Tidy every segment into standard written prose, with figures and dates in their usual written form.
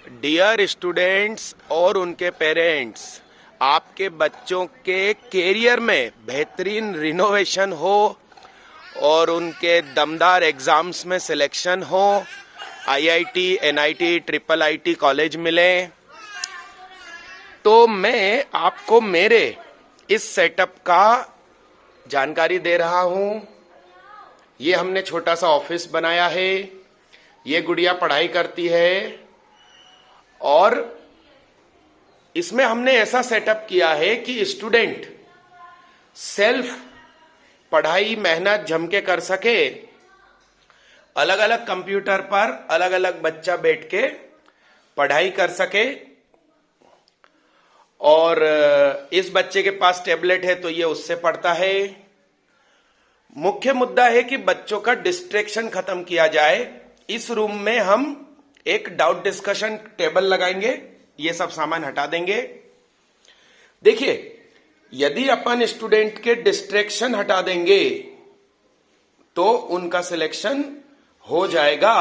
Dear students और उनके parents, आपके बच्चों के कैरियर में बेहतरीन रिनोवेशन हो और उनके दमदार एग्जाम्स में सिलेक्शन हो, IIT, NIT, triple IT college मिले, तो मैं आपको मेरे इस सेटअप का जानकारी दे रहा हूं। ये हमने छोटा सा ऑफिस बनाया है। ये गुड़िया पढ़ाई करती है और इसमें हमने ऐसा सेटअप किया है कि स्टूडेंट सेल्फ पढ़ाई मेहनत जम के कर सके। अलग अलग कंप्यूटर पर अलग अलग बच्चा बैठ के पढ़ाई कर सके। और इस बच्चे के पास टैबलेट है तो ये उससे पढ़ता है। मुख्य मुद्दा है कि बच्चों का डिस्ट्रैक्शन खत्म किया जाए। इस रूम में हम एक डाउट डिस्कशन टेबल लगाएंगे, ये सब सामान हटा देंगे। देखिए, यदि अपन स्टूडेंट के डिस्ट्रैक्शन हटा देंगे तो उनका सिलेक्शन हो जाएगा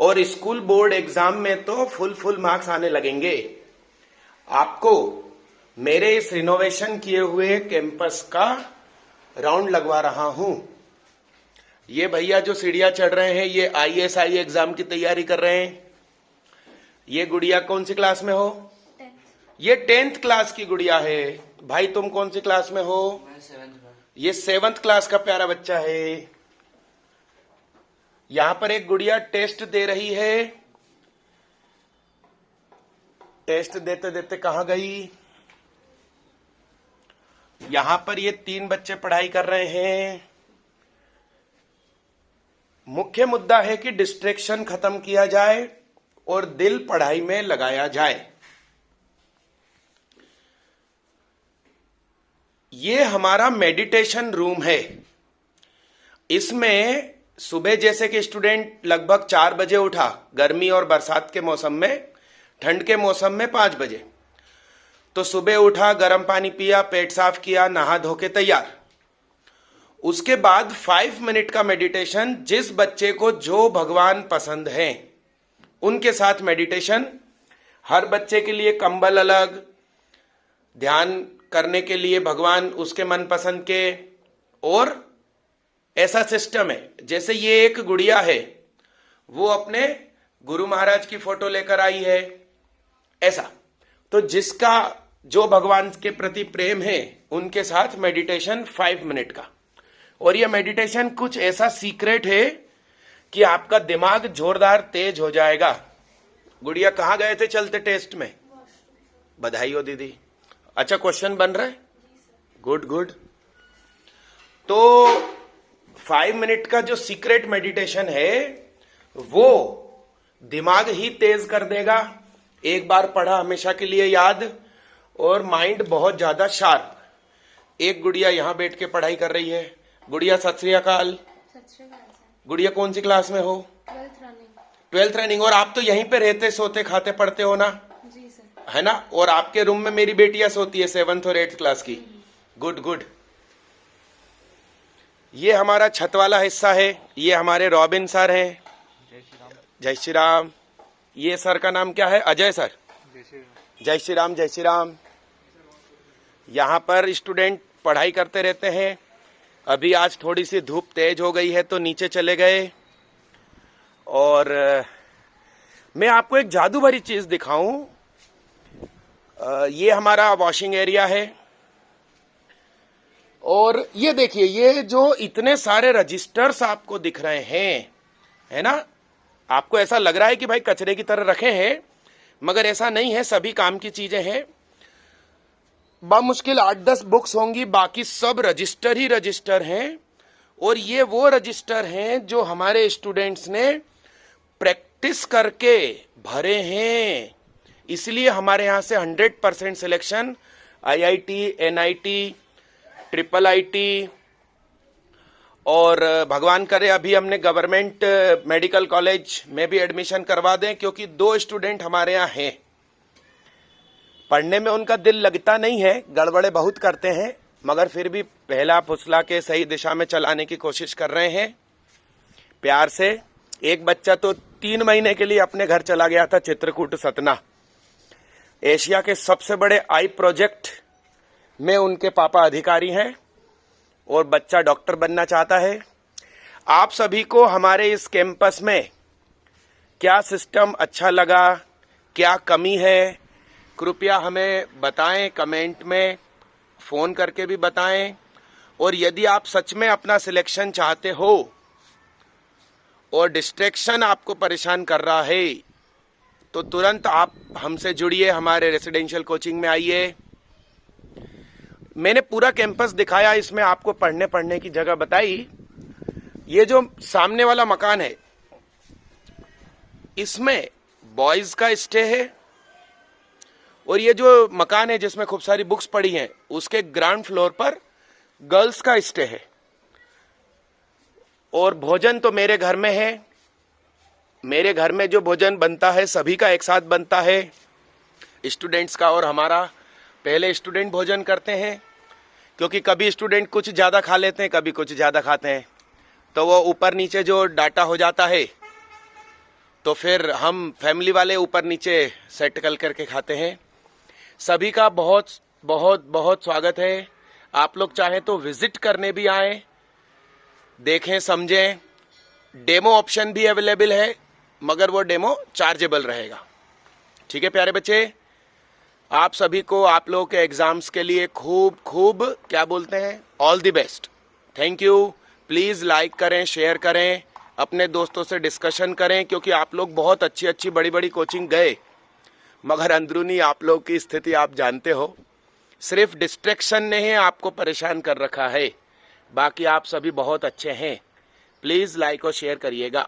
और स्कूल बोर्ड एग्जाम में तो फुल मार्क्स आने लगेंगे। आपको मेरे इस रिनोवेशन किए हुए कैंपस का राउंड लगवा रहा हूं। ये भैया जो सीढ़ियां चढ़ रहे हैं, ये आईएसआई एग्जाम की तैयारी कर रहे हैं। ये गुड़िया कौन सी क्लास में हो? 10th। ये 10th क्लास की गुड़िया है। भाई तुम कौन सी क्लास में हो? मैं 7th में। ये 7th क्लास का प्यारा बच्चा है। यहां पर एक गुड़िया टेस्ट दे रही है। टेस्ट देते देते कहां गई? यहां पर ये 3 बच्चे पढ़ाई कर रहे हैं। मुख्य मुद्दा है कि डिस्ट्रैक्शन खत्म किया जाए और दिल पढ़ाई में लगाया जाए। ये हमारा मेडिटेशन रूम है। इसमें सुबह जैसे कि स्टूडेंट लगभग 4 बजे उठा, गर्मी और बरसात के मौसम में, ठंड के मौसम में 5 बजे, तो सुबह उठा, गर्म पानी पिया, पेट साफ किया, नहा धो के तैयार। उसके बाद 5 मिनट का मेडिटेशन। जिस बच्चे को जो भगवान पसंद है उनके साथ मेडिटेशन। हर बच्चे के लिए कंबल अलग, ध्यान करने के लिए भगवान उसके मनपसंद के, और ऐसा सिस्टम है जैसे ये एक गुड़िया है, वो अपने गुरु महाराज की फोटो लेकर आई है, ऐसा। तो जिसका जो भगवान के प्रति प्रेम है उनके साथ मेडिटेशन 5 मिनट का। और ये मेडिटेशन कुछ ऐसा सीक्रेट है कि आपका दिमाग जोरदार तेज हो जाएगा। गुड़िया कहाँ गए थे चलते टेस्ट में? बधाई हो दीदी। अच्छा, क्वेश्चन बन रहा है? Good good. तो 5 मिनट का जो सीक्रेट मेडिटेशन है वो दिमाग ही तेज कर देगा। एक बार पढ़ा हमेशा के लिए याद, और माइंड बहुत ज्यादा शार्प। एक गुड़िया यहां बैठ के पढ़ाई कर रही है। गुड़िया सत श्री अकाल। गुड़िया कौन सी क्लास में हो? 12th running. और आप तो यहीं पे रहते, सोते, खाते, पढ़ते हो ना? जी सर। है ना? और आपके रूम में मेरी बेटियां सोती है 7th और 8th क्लास की। Good good. ये हमारा छत वाला हिस्सा है। ये हमारे रॉबिन सर हैं। जय श्री राम। ये सर का नाम क्या है? अजय सर। जय श्री राम, जय श्री राम। यहाँ पर स्टूडेंट पढ़ाई करते रहते हैं। अभी आज थोड़ी सी धूप तेज हो गई है तो नीचे चले गए। और मैं आपको एक जादू भरी चीज दिखाऊं। ये हमारा वॉशिंग एरिया है। और ये देखिए, ये जो इतने सारे रजिस्टर्स आपको दिख रहे हैं, है ना? आपको ऐसा लग रहा है कि भाई कचरे की तरह रखे हैं, मगर ऐसा नहीं है। सभी काम की चीजें हैं। बामुश्किल 8-10 बुक्स होंगी, बाकी सब रजिस्टर ही रजिस्टर हैं। और ये वो रजिस्टर हैं जो हमारे स्टूडेंट्स ने प्रैक्टिस करके भरे हैं। इसलिए हमारे यहां से 100% selection IIT, NIT, triple IT, और भगवान करे अभी हमने गवर्नमेंट मेडिकल कॉलेज में भी एडमिशन करवा दें, क्योंकि 2 स्टूडेंट हमारे यहाँ हैं। पढ़ने में उनका दिल लगता नहीं है, गड़बड़े बहुत करते हैं, मगर फिर भी पहला फुसला के सही दिशा में चलाने की कोशिश कर रहे हैं प्यार से। एक बच्चा तो 3 महीने के लिए अपने घर चला गया था चित्रकूट सतना। एशिया के सबसे बड़े आई प्रोजेक्ट में उनके पापा अधिकारी हैं और बच्चा डॉक्टर बनना चाहता है। आप सभी को हमारे इस कैंपस में क्या सिस्टम अच्छा लगा, क्या कमी है, कृपया हमें बताएं, कमेंट में फ़ोन करके भी बताएं। और यदि आप सच में अपना सिलेक्शन चाहते हो और डिस्ट्रैक्शन आपको परेशान कर रहा है तो तुरंत आप हमसे जुड़िए, हमारे रेसिडेंशियल कोचिंग में आइए। मैंने पूरा कैंपस दिखाया, इसमें आपको पढ़ने की जगह बताई। ये जो सामने वाला मकान है इसमें बॉयज का स्टे है और ये जो मकान है जिसमें खूब सारी बुक्स पड़ी हैं उसके ग्राउंड फ्लोर पर गर्ल्स का स्टे है। और भोजन तो मेरे घर में है। मेरे घर में जो भोजन बनता है सभी का एक साथ बनता है, स्टूडेंट्स का और हमारा। पहले स्टूडेंट भोजन करते हैं क्योंकि कभी स्टूडेंट कुछ ज़्यादा खा लेते हैं, कभी कुछ ज़्यादा खाते हैं, तो वो ऊपर नीचे जो डाटा हो जाता है तो फिर हम फैमिली वाले ऊपर नीचे सेट करके खाते हैं। सभी का बहुत बहुत बहुत स्वागत है। आप लोग चाहें तो विजिट करने भी आएँ, देखें, समझें। डेमो ऑप्शन भी अवेलेबल है मगर वो डेमो चार्जेबल रहेगा। ठीक है प्यारे बच्चे, आप सभी को आप लोगों के एग्जाम्स के लिए खूब खूब क्या बोलते हैं, all the best. Thank you. Please like करें, शेयर करें, अपने दोस्तों से डिस्कशन करें, क्योंकि आप लोग बहुत अच्छी बड़ी बड़ी कोचिंग गए मगर अंदरूनी आप लोग की स्थिति आप जानते हो। सिर्फ डिस्ट्रैक्शन ने ही आपको परेशान कर रखा है, बाकी आप सभी बहुत अच्छे हैं। प्लीज़ लाइक और शेयर करिएगा।